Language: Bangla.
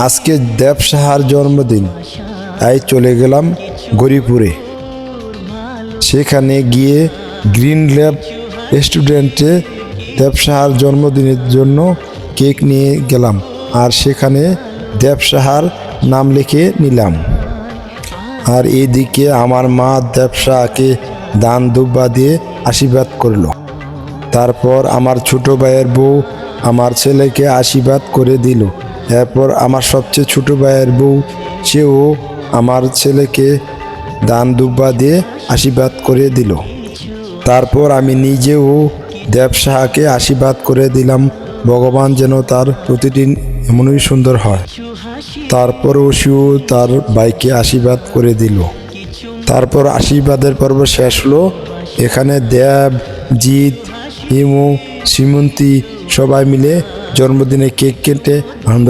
আজকে দেব সাহার জন্মদিন, তাই চলে গেলাম গরিপুরে। সেখানে গিয়ে গ্রিন ল্যাব রেস্টুরেন্টে দেব সাহার জন্মদিনের জন্য কেক নিয়ে গেলাম, আর সেখানে দেব সাহার নাম লিখে নিলাম। আর এদিকে আমার মা দেব সাহাকে দান দুব্বা দিয়ে আশীর্বাদ করলো। তারপর আমার ছোট ভাইয়ের বউ আমার ছেলেকে আশীর্বাদ করে দিল। এরপর আমার সবচেয়ে ছোট ভাইয়ের বউ, সেও আমার ছেলেকে দান দুব্বা দিয়ে আশীর্বাদ করে দিল। তারপর আমি নিজেও দেব সাহাকে আশীর্বাদ করে দিলাম, ভগবান যেন তার প্রতিদিন এমনই সুন্দর হয়। তারপরও সেও তার ভাইকে আশীর্বাদ করে দিল। তারপর আশীর্বাদের পর্ব শেষ হলো। এখানে দেব, জিৎ, ইমু, শ্রীমন্তী সবাই মিলে জন্মদিনে কেক কেটে আনন্দ